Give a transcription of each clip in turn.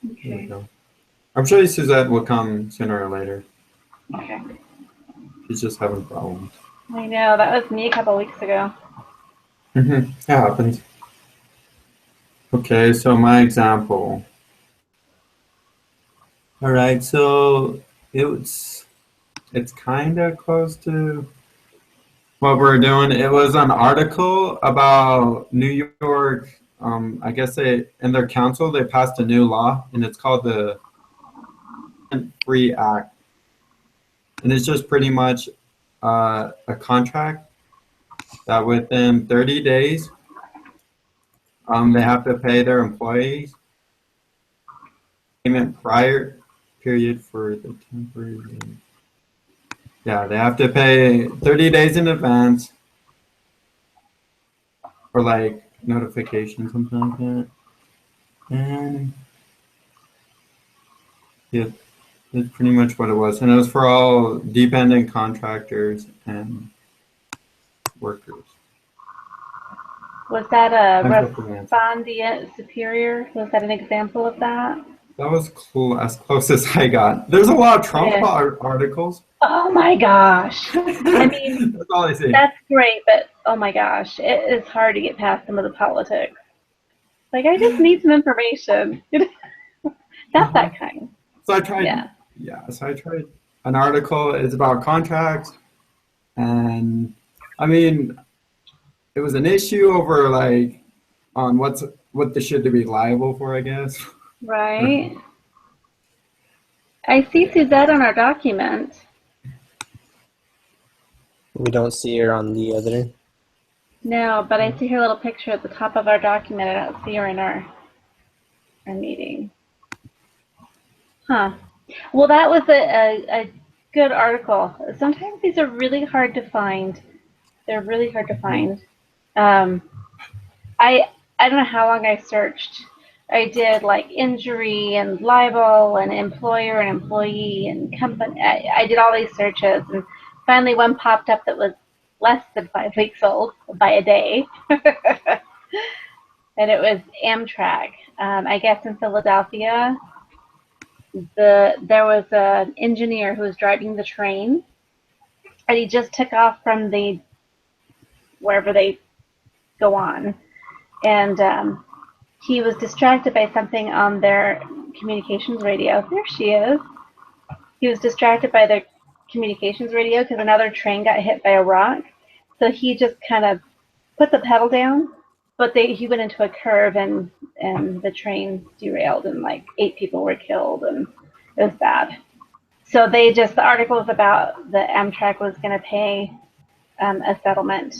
There we Okay. go. I'm sure Suzette will come sooner or later. Okay. She's just having problems. I know, that was me a couple weeks ago. It happens. Okay, so my example. All right, so it's kind of close to what we're doing. It was an article about New York. I guess they in their council they passed a new law, and it's called the Free Act, and it's just pretty much a contract that within 30 days, they have to pay their employees payment prior period for the temporary. Yeah, they have to pay 30 days in advance for like notification, something like that. And yeah, that's pretty much what it was. And it was for all dependent contractors and workers. Was that a That's what the answer. respondeat superior? Was that an example of that? That was cool, as close as I got. There's a lot of Trump Yeah. articles. Oh my gosh. I mean, That's all I see. that's great, but oh my gosh, it is hard to get past some of the politics. Like, I just need some information. Not Uh-huh. that kind. So I tried, Yeah. yeah, so I tried an article. It's about contracts. And I mean, it was an issue over like on what they should be liable for, I guess. Right. I see Suzette on our document. We don't see her on the other. No, but I see her little picture at the top of our document. I don't see her in our meeting. Huh. Well, that was a good article. Sometimes these are really hard to find. They're really hard to find. Um, I don't know how long I searched. I did like injury and libel and employer and employee and company. I did all these searches, and finally one popped up that was less than 5 weeks old by a day, and it was Amtrak. I guess in Philadelphia, there was an engineer who was driving the train, and he just took off from the wherever they go on, and he was distracted by something on their communications radio. There she is. He was distracted by their communications radio because another train got hit by a rock. So he just kind of put the pedal down, but he went into a curve and the train derailed and like 8 people were killed and it was bad. So the article was about the Amtrak was going to pay a settlement.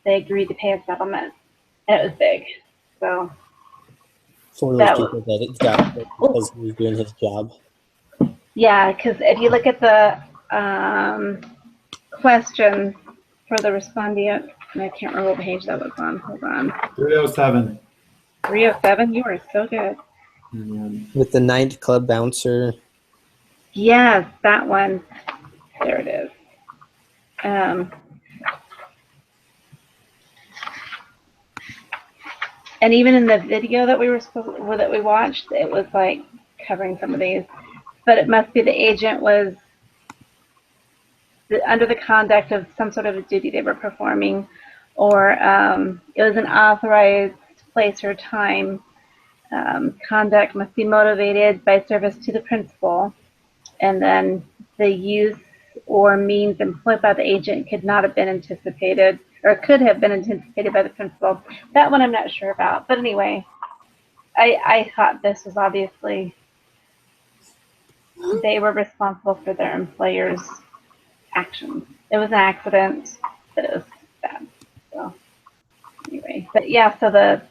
They agreed to pay a settlement, and it was big. So For those that people that it got because he was doing his job. yeah, because if you look at the question for the respondent, and I can't remember what page that was on. Hold on. 307. 307. You are so good. With the nightclub bouncer. Yes, that one. There it is. And even in the video that we watched, it was like covering some of these. But it must be the agent was under the conduct of some sort of a duty they were performing, or it was an authorized place or time. Conduct must be motivated by service to the principal, and then the use or means employed by the agent could not have been anticipated or could have been anticipated by the principal. That one I'm not sure about. But anyway, I thought this was obviously they were responsible for their employer's actions. It was an accident, but it was bad. So anyway, but yeah, so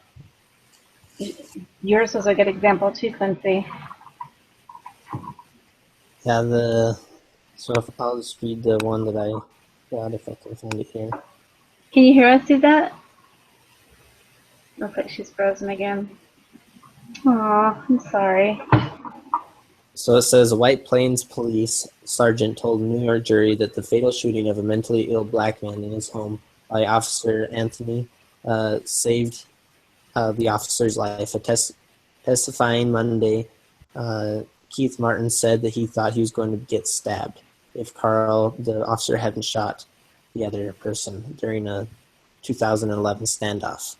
yours was a good example too, Quincy. Yeah, so I'll just read the one that I got if I can find it here. Can you hear us do that? Looks like she's frozen again. Aw, I'm sorry. So it says, a White Plains police sergeant told a New York jury that the fatal shooting of a mentally ill black man in his home by Officer Anthony saved the officer's life. Testifying Monday, Keith Martin said that he thought he was going to get stabbed if Carl, the officer, hadn't shot the other person during a 2011 standoff.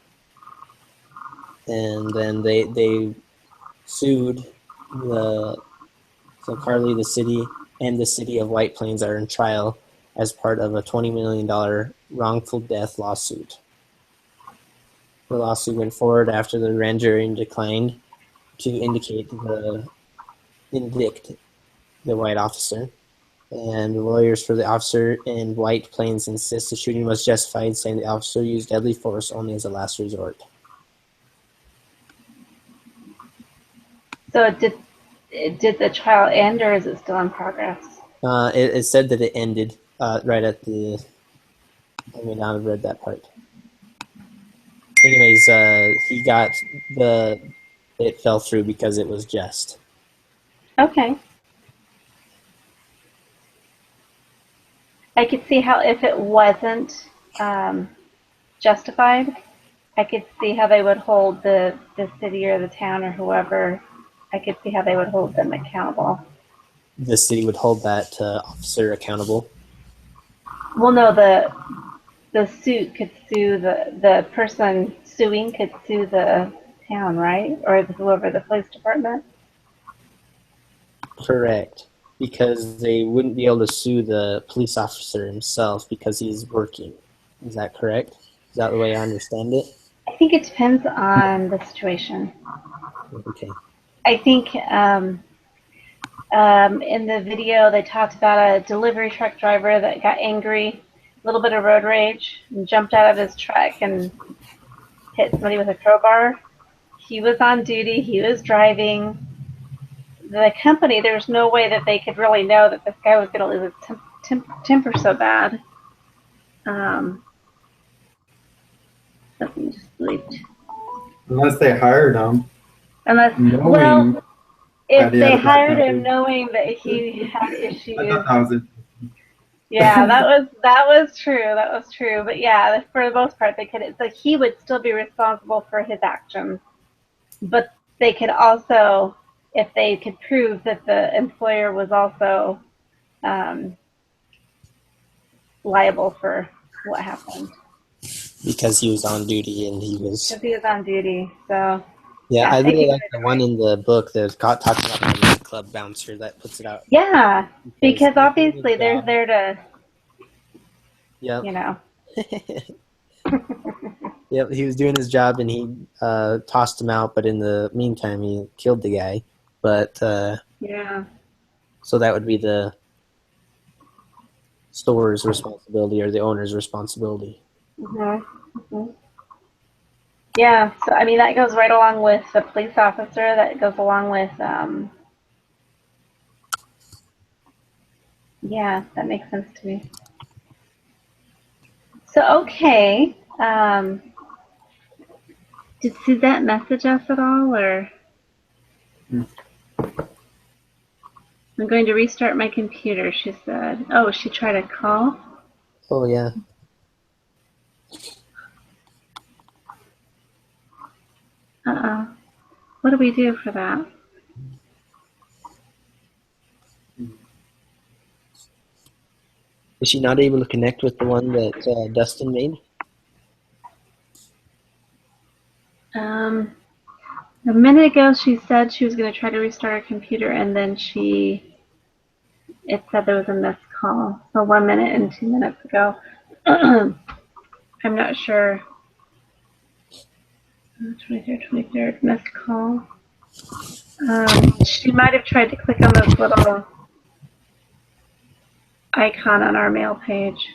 And then they sued so Carly, the city, and the city of White Plains are in trial as part of a $20 million wrongful death lawsuit. The lawsuit went forward after the grand jury declined to indict the white officer. And the lawyers for the officer in White Plains insist the shooting was justified, saying the officer used deadly force only as a last resort. So did the trial end, or is it still in progress? It said that it ended right at the... I may not have read that part. Anyways, he got it fell through because it was just. Okay. I could see how if it wasn't justified, I could see how they would hold the city or the town or whoever. I could see how they would hold them accountable. The city would hold that officer accountable. Well, no, the suit could sue the person suing could sue the town, right? Or whoever, the police department. Correct. Because they wouldn't be able to sue the police officer himself because he's working. Is that correct? Is that the way I understand it? I think it depends on the situation. Okay. I think in the video they talked about a delivery truck driver that got angry, a little bit of road rage, and jumped out of his truck and hit somebody with a crowbar. He was on duty. He was driving. The company, there was no way that they could really know that this guy was going to lose his temper so bad. Something just leaked. Unless they hired him. Unless, Knowing well, if that he had they a bad hired temper. him knowing that he had issues. I thought that was it. Yeah, that was true. That was true. But yeah, for the most part, they could. It's like he would still be responsible for his actions, but they could also, if they could prove that the employer was also liable for what happened Because he was on duty and he was... because he was on duty. So Yeah, I they really could like go the one in the book that talks about the nightclub bouncer that puts it out. yeah, because he did obviously his they're job. there to, Yep. you know. Yep, he was doing his job and he tossed him out, but in the meantime he killed the guy. But Yeah. so that would be the store's responsibility or the owner's responsibility. Mm-hmm. Mm-hmm. Yeah, so I mean that goes right along with the police officer. That goes along with, yeah, that makes sense to me. So okay, did Suzette message us at all, or? I'm going to restart my computer. She said. Oh, she tried to call. Oh yeah. What do we do for that? Is she not able to connect with the one that Dustin made? A minute ago she said she was going to try to restart her computer, and then it said there was a missed call. So 1 minute and 2 minutes ago. I'm not sure. 23rd, missed call. She might have tried to click on this little icon on our mail page.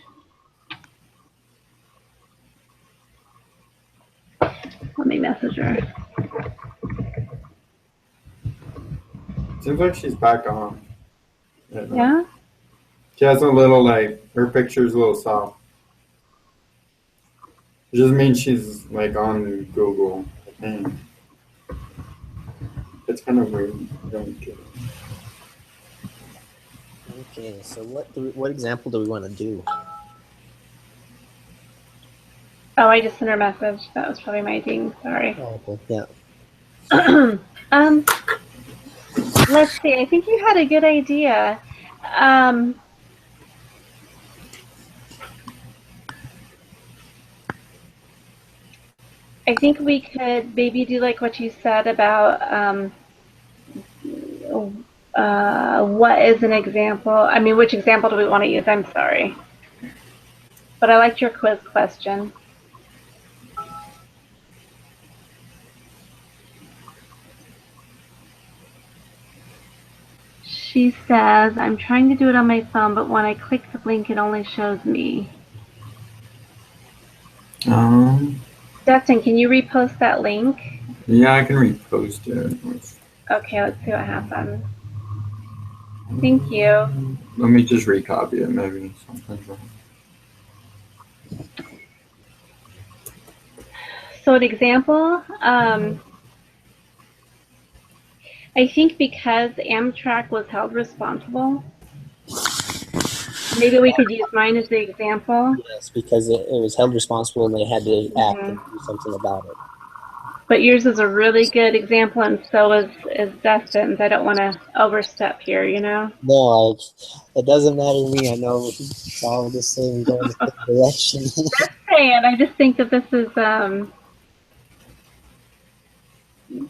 Let me message her. Seems like she's back on. Yeah? She has a little, her picture's a little soft. It just means she's, on Google, I think. It's kind of weird. Okay, so what example do we want to do? Oh, I just sent her a message. That was probably my ding. Sorry. Oh, okay. Yeah. Let's see. I think you had a good idea. I think we could maybe do like what you said about what is an example. I mean, which example do we want to use? I'm sorry. But I liked your quiz question. She says, I'm trying to do it on my phone, but when I click the link, it only shows me. Dustin, can you repost that link? Yeah, I can repost it. Okay, let's see what happens. Thank you. Let me just recopy it. Maybe something's wrong. So an example, I think because Amtrak was held responsible, maybe we could use mine as the example. Yes, because it was held responsible and they had to act and do something about it. But yours is a really good example, and so is Dustin's. I don't want to overstep here, you know? No, it doesn't matter to me. I know it's all the same, going the same direction. Just saying. I just think that this is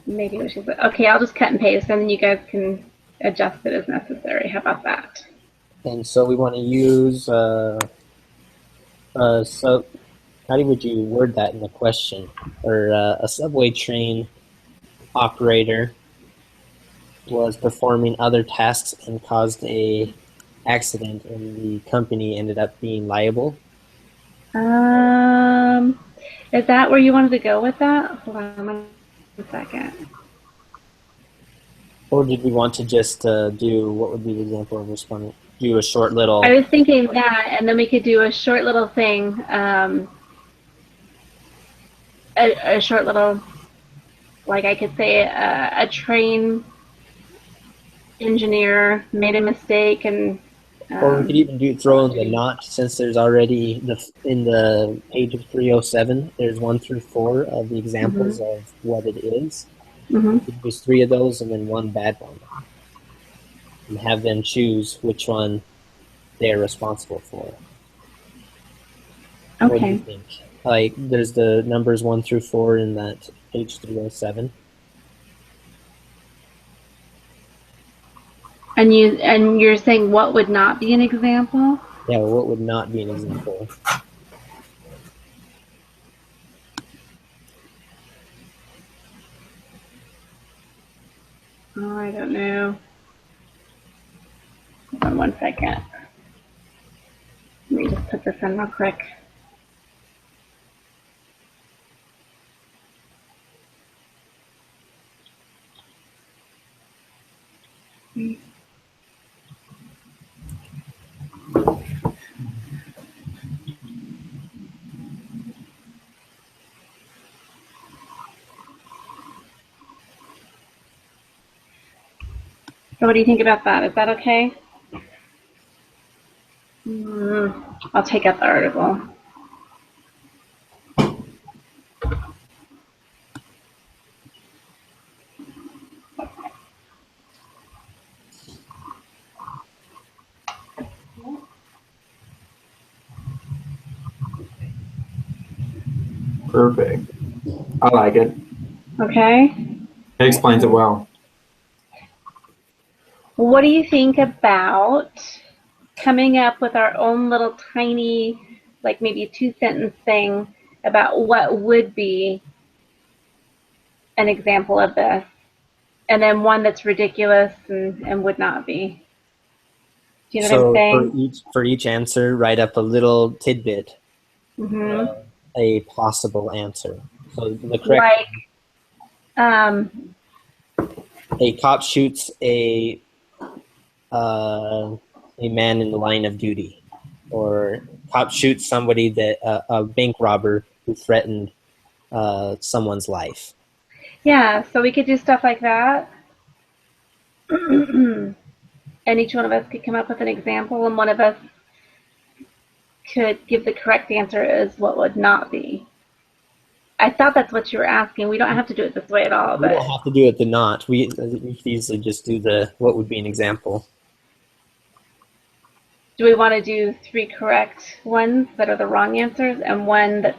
maybe we should. Okay, I'll just cut and paste, and then you guys can adjust it as necessary. How about that? And so we want to use. So how would you word that in the question? Or a subway train operator was performing other tasks and caused a accident, and the company ended up being liable. Is that where you wanted to go with that? Hold on 1 second. Or did we want to just do, what would be the example of responding? Do a short little. I was thinking that, and then we could do a short little thing. A short little, like I could say, a train engineer made a mistake, and or we could even throw in the not, since there's already in the page of 307, there's 1 through 4 of the examples of what it is. There's 3 of those and then 1 bad one, and have them choose which one they're responsible for. Okay. What do you think? Like, there's the numbers 1 through 4 in that page 307. And you're saying what would not be an example? Yeah, what would not be an example? Oh, I don't know. Hold on 1 second. Let me just put this in real quick. So what do you think about that? Is that okay? I'll take out the article. Perfect. I like it. Okay. It explains it well. What do you think about coming up with our own little tiny, like maybe a 2-sentence thing about what would be an example of this, and then one that's ridiculous and would not be? Do you know what I'm saying? For each answer, write up a little tidbit, a possible answer. So the correct. Like, a cop shoots a man in the line of duty, or cop shoots somebody that a bank robber who threatened someone's life. Yeah, so we could do stuff like that. And each one of us could come up with an example, and one of us could give the correct answer as what would not be. I thought that's what you were asking. We don't have to do it this way at all. We But don't have to do it the not. We could easily just do the what would be an example. do we want to do 3 correct ones that are the wrong answers and one that's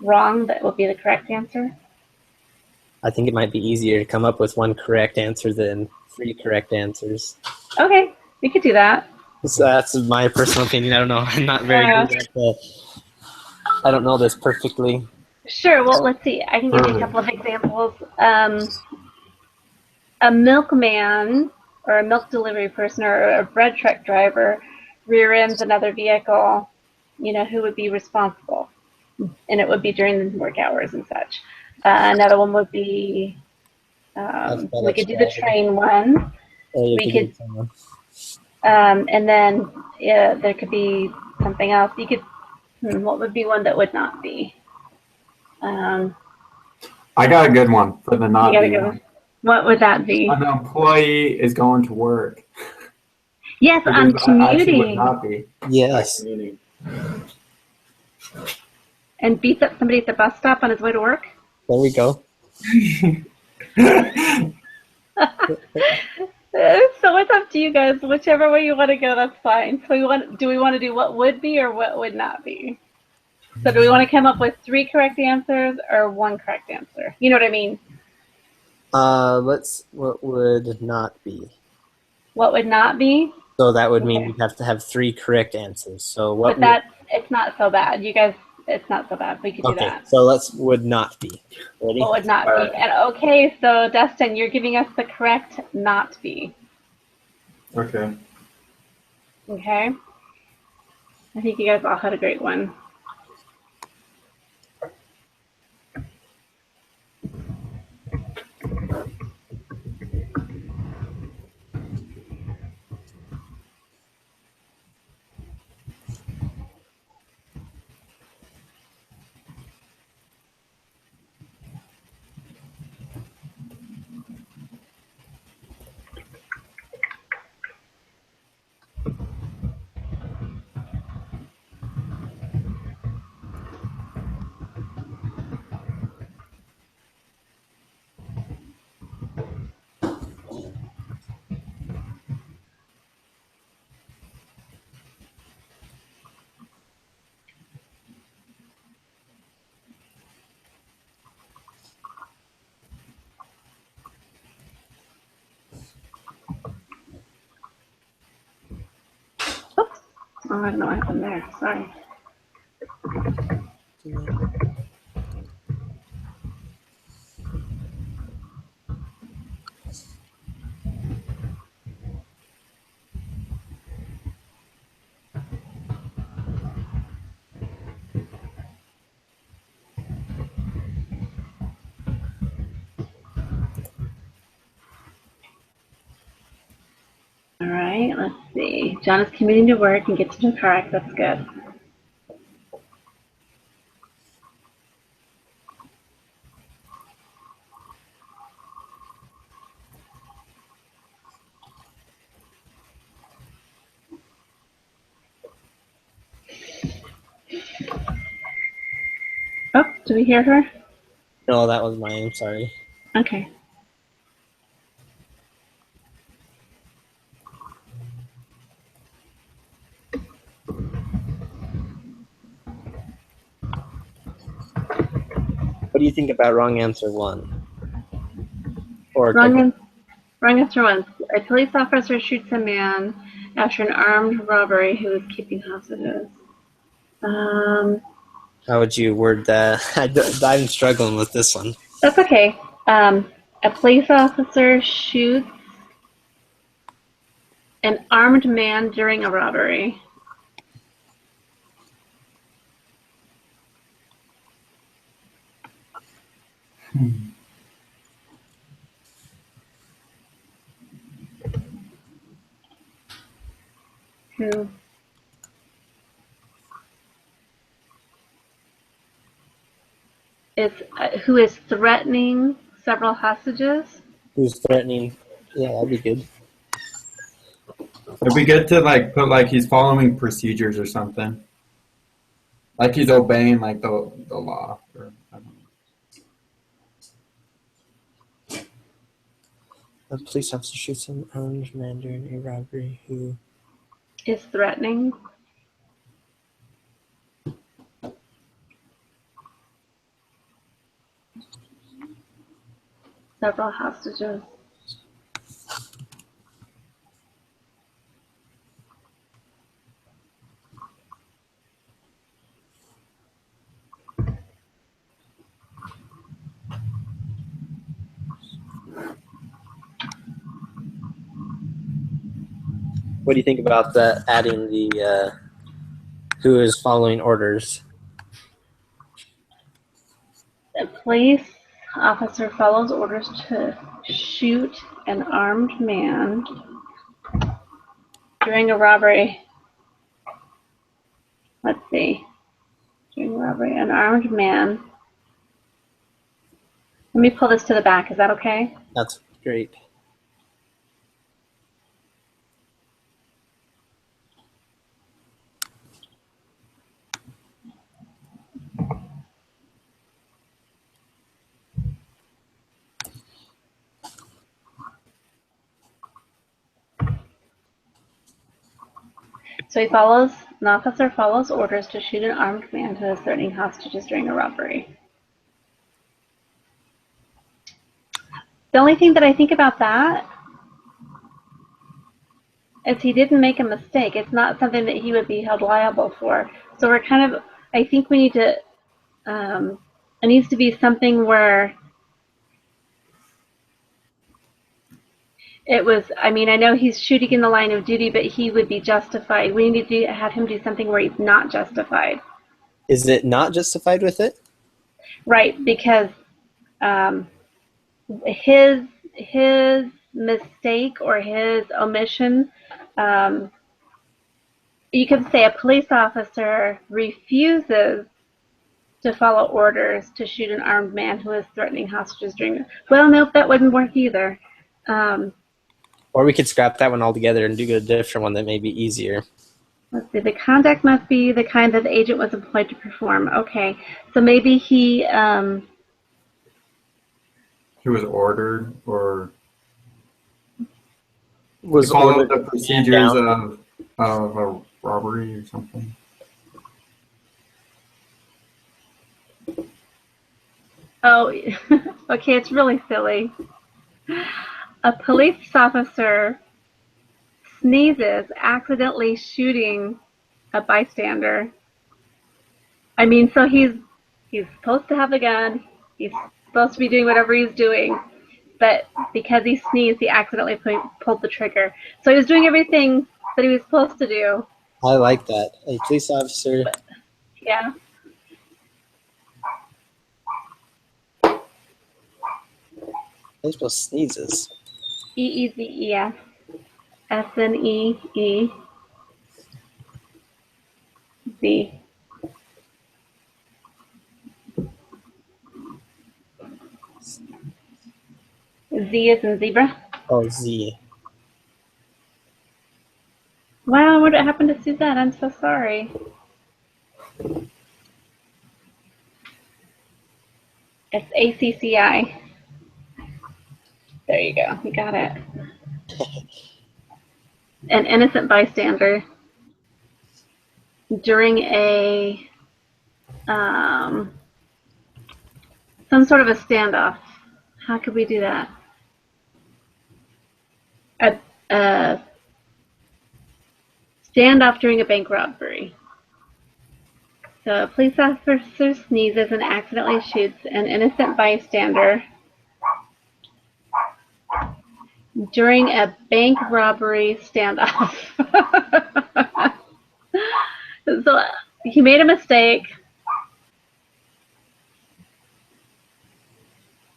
wrong that will be the correct answer? I think it might be easier to come up with 1 correct answer than 3 correct answers. Okay, we could do that. So that's my personal opinion. I don't know. I'm not very good at the. I don't know this perfectly. Sure. Well, let's see. I can give you a couple of examples. A milkman or a milk delivery person or a bread truck driver rear ends another vehicle. Who would be responsible? And it would be during the work hours and such. Another one would be, we could do the train one. We could, and then there could be something else. You could, what would be one that would not be? I got a good one for the not be one. What would that be? An employee is going to work. Yes, I'm commuting. Would not be. Yes. And beats up somebody at the bus stop on his way to work? There we go. So it's up to you guys. Whichever way you want to go, that's fine. So do we want to do what would be or what would not be? So do we want to come up with 3 correct answers or 1 correct answer? You know what I mean? What would not be? What would not be? So that would mean you'd have to have 3 correct answers. So what? But it's not so bad. You guys, it's not so bad. We could do that. So would not be. Ready? What would not be? And okay, so Dustin, you're giving us the correct not be. Okay. Okay. I think you guys all had a great one. Oh, I don't know what happened there. Sorry. All right, let's see. John is commuting to work and gets to the car. That's good. Oh, did we hear her? No, that was mine. I'm sorry. Okay. What do you think about wrong answer 1? Or Wrong answer 1. A police officer shoots a man after an armed robbery who was keeping hostages. how would you word that? I'm struggling with this one. That's okay. A police officer shoots an armed man during a robbery. Who is threatening several hostages? Who's threatening? Yeah, that'd be good. It'd be good to put he's following procedures or something. Like he's obeying the law. Or, I don't know. A police officer shoots an armed man during a robbery who Is threatening. Several hostages. What do you think about that? Adding the who is following orders? A police officer follows orders to shoot an armed man during a robbery. Let's see. During a robbery, an armed man. Let me pull this to the back. Is that okay? That's great. So an officer follows orders to shoot an armed man who is threatening hostages during a robbery. The only thing that I think about that is he didn't make a mistake. It's not something that he would be held liable for. So we're kind of, I think we need to, it needs to be something where it was, I mean, I know he's shooting in the line of duty, but he would be justified. We need to have him do something where he's not justified. Is it not justified with it? Right, because his mistake or his omission, you could say a police officer refuses to follow orders to shoot an armed man who is threatening hostages during. Well, nope, that wouldn't work either. Or we could scrap that one altogether and do a different one that may be easier. Let's see. The conduct must be the kind that the agent was employed to perform. Okay, so maybe he was ordered or Was followed ordered the procedures of a robbery or something. Oh, okay, it's really silly. A police officer sneezes, accidentally shooting a bystander. I mean, so he's supposed to have a gun. He's supposed to be doing whatever he's doing, but because he sneezed, he accidentally pulled the trigger. So he was doing everything that he was supposed to do. I like that. A police officer. Yeah. Baseball sneezes. EEZES. SNEEZ. Z is in zebra. Oh, Z. Wow, what happened to Suzette? I'm so sorry. It's ACCI. There you go. You got it. An innocent bystander during a some sort of a standoff. How could we do that? A standoff during a bank robbery. So a police officer sneezes and accidentally shoots an innocent bystander during a bank robbery standoff. So he made a mistake.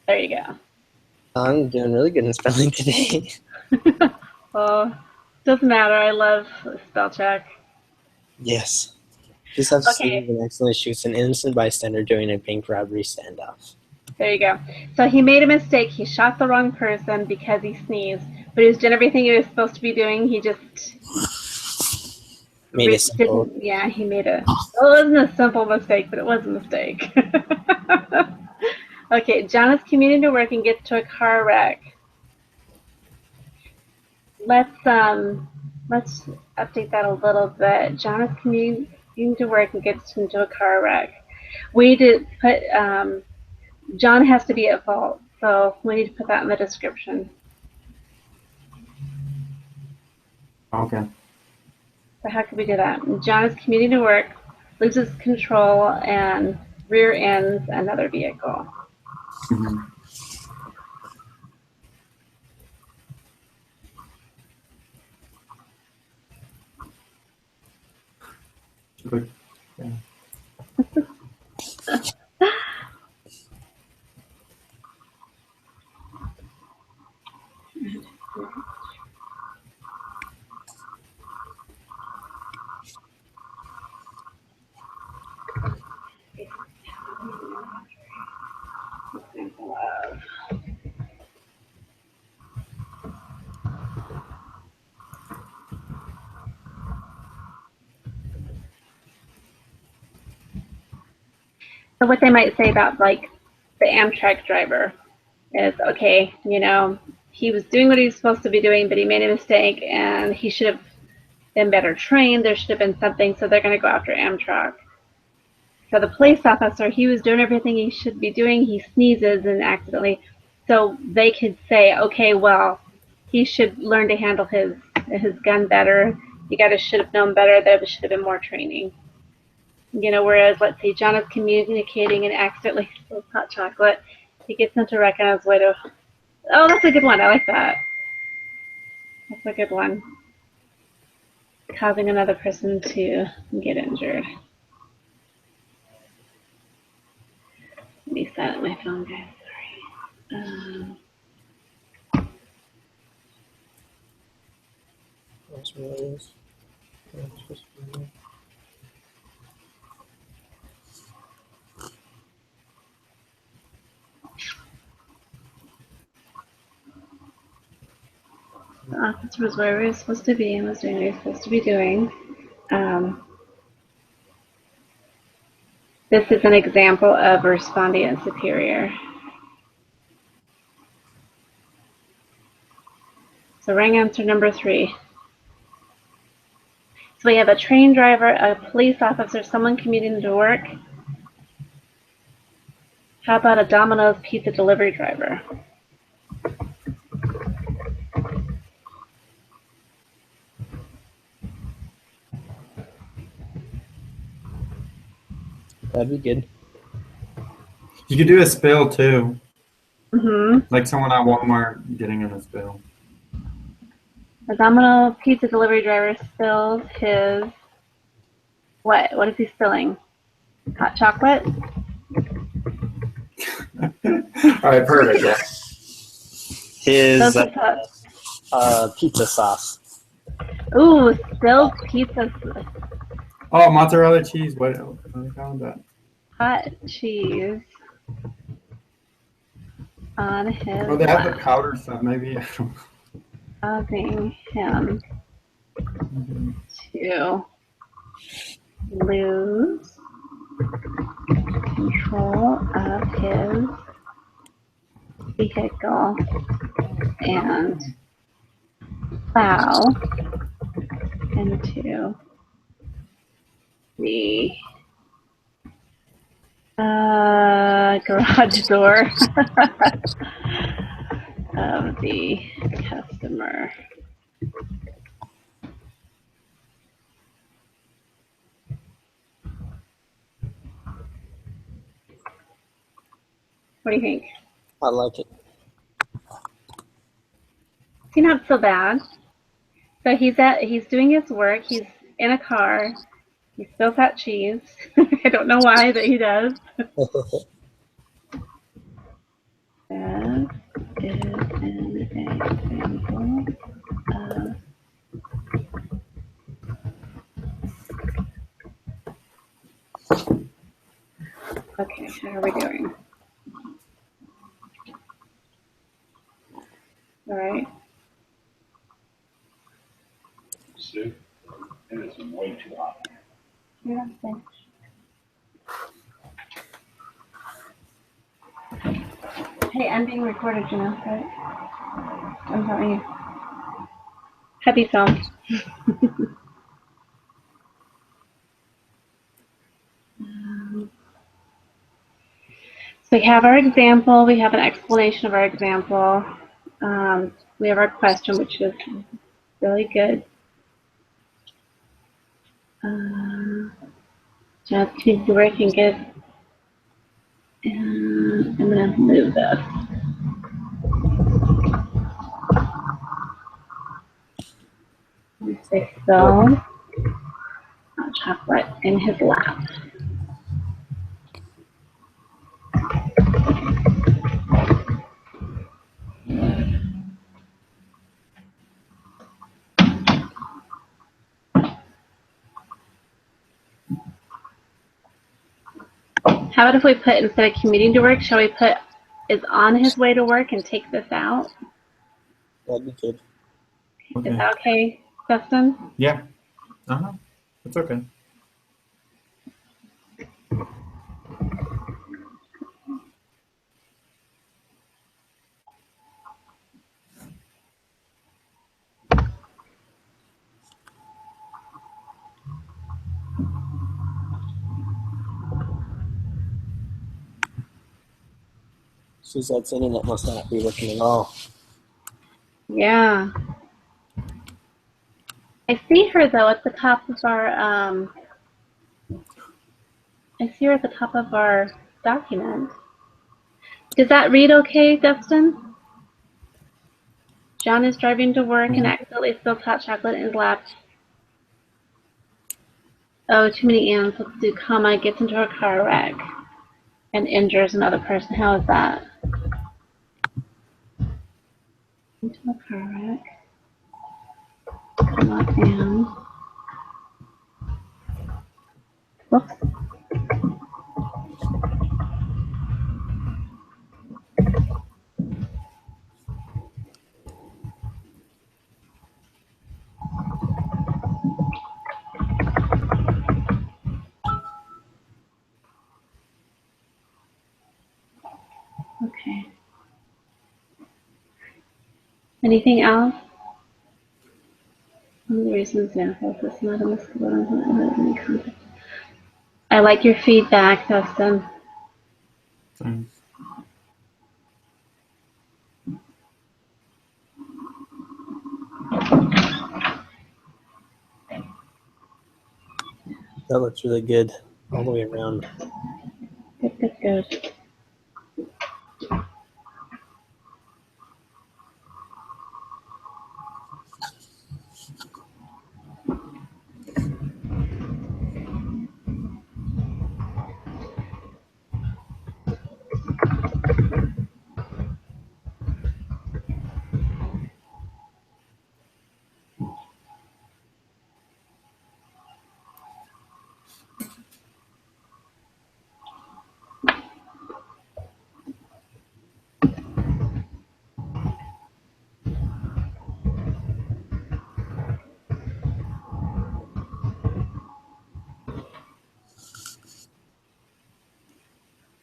There you go. I'm doing really good in spelling today. Oh, doesn't matter. I love spell check. Yes. Police officer Okay. sneezes and accidentally shoots an innocent bystander during a bank robbery standoff. There you go. So he made a mistake. He shot the wrong person because he sneezed, but he was doing everything he was supposed to be doing. He just Made it simple. Yeah, he made a. Well, it wasn't a simple mistake, but it was a mistake. Okay, John is commuting to work and gets to a car wreck. let's update that a little bit. John is commuting to work and gets into a car wreck. We did put John has to be at fault, so we need to put that in the description. Okay. So how could we do that? John is commuting to work, loses control, and rear ends another vehicle. Mhm. Good. Yeah. So what they might say about like the Amtrak driver is, okay, he was doing what he was supposed to be doing, but he made a mistake and he should have been better trained. There should have been something, so they're going to go after Amtrak. So the police officer, he was doing everything he should be doing. He sneezes and accidentally, so they could say, okay, well, he should learn to handle his gun better. You guys should have known better. There should have been more training. Whereas let's say John is communicating and accidentally spills hot chocolate. He gets into wreck on his way to. Oh, that's a good one. I like that. That's a good one. Causing another person to get injured. Let me silent my phone, guys. Sorry. That's what it is. The officer was where he was supposed to be and was doing what he was supposed to be doing. This is an example of respondeat superior. So wrong answer number 3. So we have a train driver, a police officer, someone commuting to work. How about a Domino's pizza delivery driver? That'd be good. You could do a spill too, Mm-hmm. like someone at Walmart getting in a spill. A Domino pizza delivery driver spills his what? What is he spilling? Hot chocolate? All right, perfect. Yeah. His Those pizza sauce. Ooh, spilled pizza. Oh, mozzarella cheese. What are they calling that? Hot cheese on his Oh, they have the lap, powder stuff. Maybe. I don't know. causing him Mhm. to lose control of his vehicle and plow into the garage door of the customer. What do you think? I like it. See, not so bad. So he's doing his work. He's in a car. He spills hot cheese. I don't know why, but he does. That is an example of okay, how are we doing? All right. Sue, it is way too hot. Yeah, thanks. Hey, I'm being recorded, right? I'm telling you. Heavy film. So we have our example, we have an explanation of our example. We have our question, which is really good. Just keep working good. And I'm going to move this. Say so. Hot chocolate in his lap. How about if we put, instead of commuting to work, shall we put is on his way to work and take this out? That'd be good. Okay. Is that okay, Dustin? Yeah. Uh-huh. It's okay. Suzette's internet must not be working at all. Yeah. I see her though at the top of our I see her at the top of our document. Does that read okay, Dustin? John is driving to work and accidentally spills hot chocolate in his lap. Oh, too many ands. Let's do comma, gets into a car wreck and injures another person. How is that? Into a car wreck. Comma, and. Whoops. Okay. Anything else? One of the reasons manifest is not a miscommunication. I like your feedback, Dustin. Thanks. That looks really good all the way around. Good, good, good.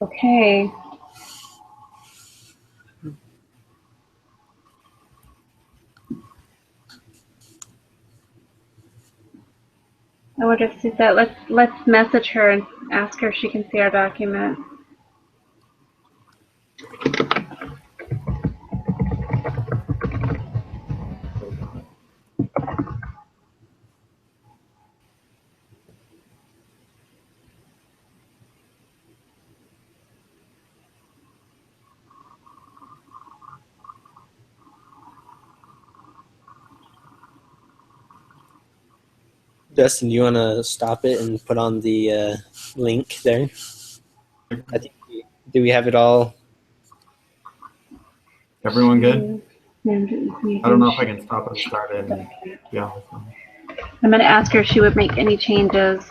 Okay. I wonder if Suzette, let's message her and ask her if she can see our document. Dustin, do you want to stop it and put on the link there? I think do we have it all? Everyone good? I don't know if I can stop and start it. Yeah. I'm going to ask her if she would make any changes.